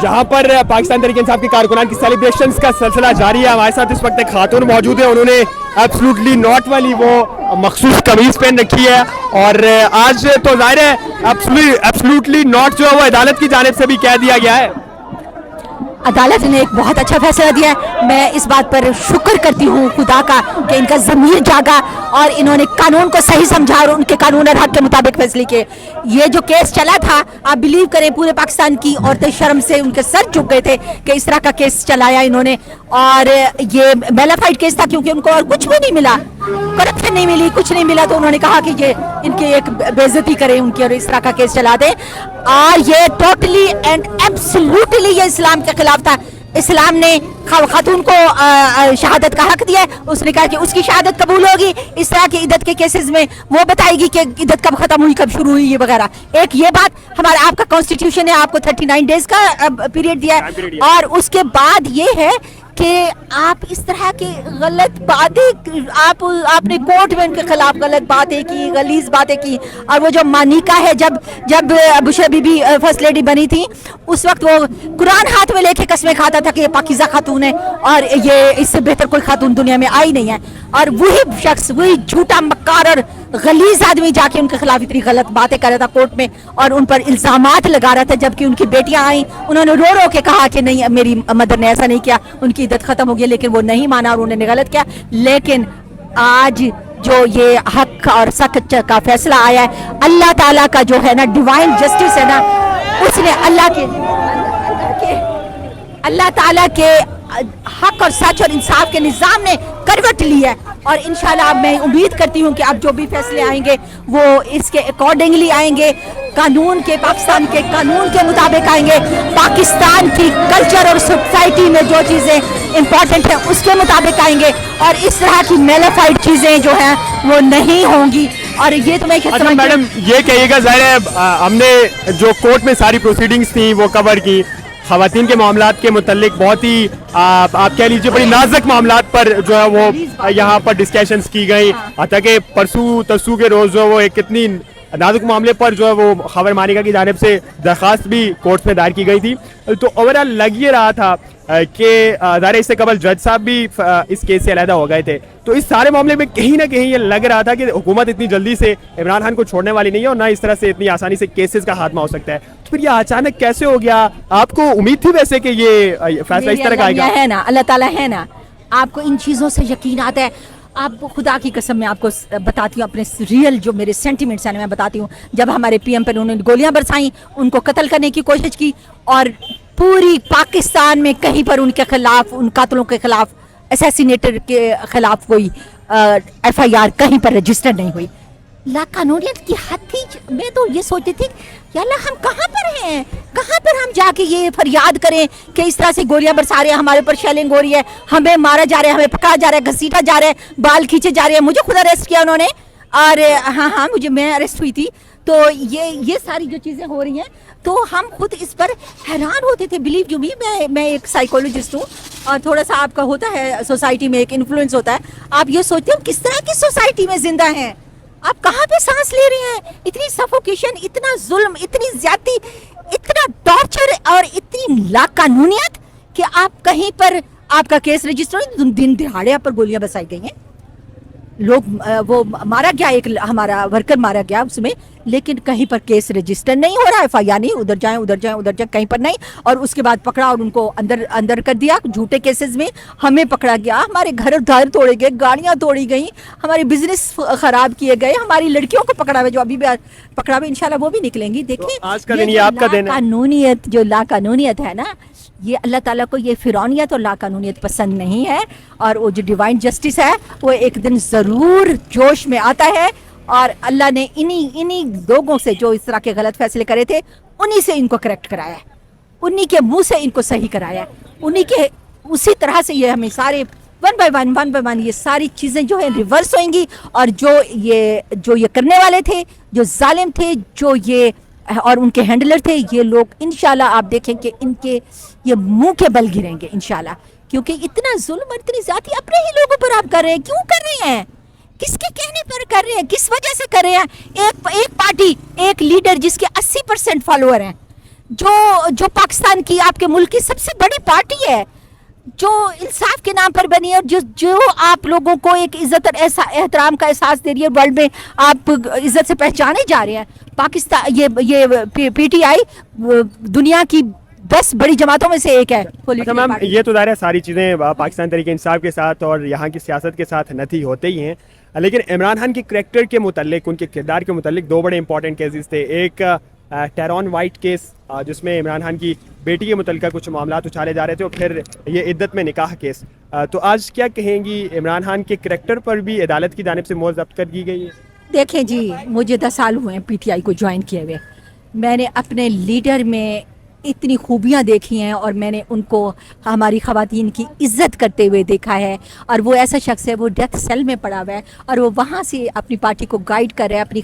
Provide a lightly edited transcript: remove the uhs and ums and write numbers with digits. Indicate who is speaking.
Speaker 1: यहाँ पर पाकिस्तान तहरीक इंसाफ के कारकुनान की सेलिब्रेशंस का सिलसिला जारी है। हमारे साथ इस वक्त एक खातून मौजूद है, उन्होंने एब्सोल्युटली नॉट वाली वो मखसूस कमीज पहन रखी है और आज तो जाहिर है एब्सोल्युटली नॉट जो है वो अदालत की जानिब से भी कह दिया गया है।
Speaker 2: अदालत ने एक बहुत अच्छा फैसला दिया है। मैं इस बात पर शुक्र करती हूँ खुदा का कि इनका ज़मीर जागा और इन्होंने कानून को सही समझा और उनके कानून और हक के मुताबिक फैसले किए। ये जो केस चला था, आप बिलीव करें, पूरे पाकिस्तान की औरतें शर्म से उनके सर झुक गए थे कि इस तरह का केस चलाया इन्होंने। और ये मेलाफाइड केस था क्योंकि उनको और कुछ भी नहीं मिला, करप्शन नहीं मिली, कुछ नहीं मिला, तो उन्होंने कहा कि ये इनकी एक बेइज्जती करें उनकी और इस तरह का केस चला दें। और ये टोटली एंड एब्सोल्युटली ये इस्लाम के खिलाफ था। इस्लाम ने खातून को शहादत का हक दिया है। उसने कहा कि उसकी शहादत कबूल होगी, इस तरह की इद्दत के केसेस में वो बताएगी कि इद्दत कब खत्म हुई, कब शुरू हुई, ये वगैरह। एक ये बात, हमारा आपका कॉन्स्टिट्यूशन है, आपको 39 डेज का पीरियड दिया है। और उसके बाद ये है कि आप इस तरह की गलत बातें, आपने कोर्ट में उनके खिलाफ गलत बातें की, गलीज बातें की। और वो जो मानिका है, जब बुशरा बीबी फर्स्ट लेडी बनी थी, उस वक्त वो कुरान हाथ में लेके कस्में खाता था कि ये पाकीज़ा खातून है और ये इससे बेहतर कोई खातून दुनिया में आई नहीं है। और वही शख्स, वही झूठा मक्कार और गलीज आदमी जाके उनके खिलाफ इतनी गलत बातें कर रहा था कोर्ट में और उन पर इल्जामात लगा रहा था। जबकि उनकी बेटियां आई, उन्होंने रो रो के कहा कि नहीं, मेरी मदर ने ऐसा नहीं किया, उनकी इद्दत खत्म हो गई, लेकिन वो नहीं माना और उन्होंने गलत किया। लेकिन आज जो ये हक और सख्त का फैसला आया है, अल्लाह ताला का जो है ना डिवाइन जस्टिस है ना, उसने अल्लाह ताला के हक और सच और इंसाफ के निज़ाम ने करवट ली है। और इंशाल्लाह मैं उम्मीद करती हूँ कि अब जो भी फैसले आएंगे वो इसके अकॉर्डिंगली आएंगे, कानून के, पाकिस्तान के कानून के मुताबिक आएंगे। पाकिस्तान की कल्चर और सोसाइटी में जो चीज़ें इम्पॉर्टेंट हैं उसके मुताबिक आएंगे और इस तरह की मेलाफाइड चीज़ें जो हैं वो नहीं होंगी। और ये तो मैं
Speaker 1: मैडम ये कहिएगा, ज़ाहिर है हमने जो कोर्ट में सारी प्रोसीडिंग्स थी वो कवर की, ख़वातीन के मामलात के मुतल्लिक बहुत ही आप कह लीजिए बड़ी नाजुक मामलात पर जो है वो यहाँ पर डिस्कशंस की गई। हत्ता कि परसों तरसों के रोज़ जो वो एक कितनी नाजुक मामले पर जो है वो खबर मानिका की जानिब से दरख्वास्त भी कोर्ट में दायर की गई थी। तो ओवरऑल लग ये रहा था कि ज़ाहिर इससे कबल जज साहब भी इस केस से अलहदा हो गए थे। तो इस सारे मामले में कहीं ना कहीं ये लग रहा था कि हुकूमत इतनी जल्दी से इमरान खान को छोड़ने वाली नहीं है और ना इस तरह से इतनी आसानी से केसेस का खात्मा हो सकता है। तो फिर ये अचानक कैसे हो गया? आपको उम्मीद थी वैसे कि ये फैसला इस तरह का आएगा?
Speaker 2: है ना, अल्लाह ताला है ना, आपको इन चीज़ों से यकीन आता है। आप खुदा की कसम मैं आपको बताती हूँ, अपने रियल जो मेरे सेंटिमेंट्स हैं मैं बताती हूँ। जब हमारे पीएम पर उन्होंने गोलियां बरसाई, उनको कत्ल करने की कोशिश की और पूरी पाकिस्तान में कहीं पर उनके खिलाफ, उन कातलों के खिलाफ, असैसिनेटर के खिलाफ कोई FIR कहीं पर रजिस्टर नहीं हुई। लाकानूनियत की हद थी। मैं तो ये सोचती थी यार हम कहाँ पर हैं, कहाँ पर हम जाके ये फरियाद करें कि इस तरह से गोलियां बरसा रहे हैं, हमारे ऊपर शेलिंग हो रही है, हमें मारा जा रहा है, हमें पकड़ा जा रहा है, घसीटा जा रहा है, बाल खींचे जा रहे हैं। मुझे खुद अरेस्ट किया उन्होंने और हाँ मैं अरेस्ट हुई थी। तो ये सारी जो चीज़ें हो रही हैं तो हम खुद इस पर हैरान होते थे। बिलीव यू मी, मैं एक साइकोलॉजिस्ट हूँ और थोड़ा सा आपका होता है सोसाइटी में एक इन्फ्लुएंस होता है। आप ये सोचते हो किस तरह की सोसाइटी में जिंदा हैं, आप कहाँ पे सांस ले रहे हैं, इतनी सफोकेशन, इतना जुल्म, इतनी ज्यादती, इतना टॉर्चर और इतनी लाकानूनियत कि आप कहीं पर आपका केस रजिस्टर, दिन दिहाड़े आप पर गोलियां बरसाई गई हैं, लोग वो मारा गया, एक हमारा वर्कर मारा गया उसमें, लेकिन कहीं पर केस रजिस्टर नहीं हो रहा है, FIR नहीं, उधर जाएं कहीं पर नहीं। और उसके बाद पकड़ा और उनको अंदर कर दिया झूठे केसेस में, हमें पकड़ा गया, हमारे घर तोड़े गए, गाड़ियां तोड़ी गई, हमारे बिजनेस खराब किए गए, हमारी लड़कियों को पकड़ा हुआ, जो अभी भी पकड़ा हुआ, इंशाल्लाह वो भी निकलेंगी। देखिए
Speaker 1: तो आज का दिन ये आपका दिन है।
Speaker 2: कानूनियत, जो लाकानूनियत है ना, ये अल्लाह ताला को ये फिरौनियत और लाकानूनियत पसंद नहीं है। और वो जो डिवाइन जस्टिस है वो एक दिन ज़रूर जोश में आता है और अल्लाह ने इन्हीं लोगों से जो इस तरह के गलत फैसले करे थे, उन्हीं से इनको करेक्ट कराया है, उन्हीं के मुंह से इनको सही कराया है, उन्हीं के उसी तरह से ये हमें सारे वन बाय वन ये सारी चीज़ें जो है रिवर्स होंगी। और जो ये करने वाले थे, जो जालिम थे, जो ये और उनके हैंडलर थे, ये लोग इंशाल्लाह आप देखें कि इनके ये मुंह के बल गिरेंगे इंशाल्लाह। क्योंकि इतना जुल्म और इतनी ज्यादती अपने ही लोगों पर आप कर रहे हैं, क्यों कर रहे हैं, किसके कहने पर कर रहे हैं, किस वजह से कर रहे हैं? एक पार्टी, एक लीडर जिसके 80% फॉलोअर हैं, जो पाकिस्तान की आपके मुल्क की सबसे बड़ी पार्टी है, जो इंसाफ के नाम पर बनी है, और जो आप लोगों को एक इज्जत और एहतराम का एहसास दे रही है, वर्ल्ड में आप इज्जत से पहचाने जा रहे हैं। पाकिस्तान ये पीटीआई दुनिया की 10 बड़ी जमातों में से एक है।
Speaker 1: अच्छा मैम, ये तो ज़ाहिर है सारी चीज़ें पाकिस्तान तरीके इंसाफ के साथ और यहाँ की सियासत के साथ नथी होते ही हैं, लेकिन इमरान खान के करैक्टर के मुतल्लिक, उनके किरदार के मुतल्लिक दो बड़े इंपॉर्टेंट केसेस थे। एक टेरॉन वाइट केस जिसमें इमरान खान की बेटी के मुतल्लिका कुछ मामलात उछाले जा रहे थे, और फिर ये इद्दत में निकाह केस। तो आज क्या कहेंगी, इमरान खान के करैक्टर पर भी अदालत की जानिब से मोहर ज़ब्त कर दी गई है?
Speaker 2: देखें जी, मुझे 10 साल हुए हैं पीटीआई को ज्वाइन किए हुए। मैंने अपने लीडर में इतनी खूबियाँ देखी हैं, और मैंने उनको हमारी ख़वातीन की इज़्ज़त करते हुए देखा है। और वो ऐसा शख्स है, वो डेथ सेल में पड़ा हुआ है, और वो वहाँ से अपनी पार्टी को गाइड कर रहा है, अपनी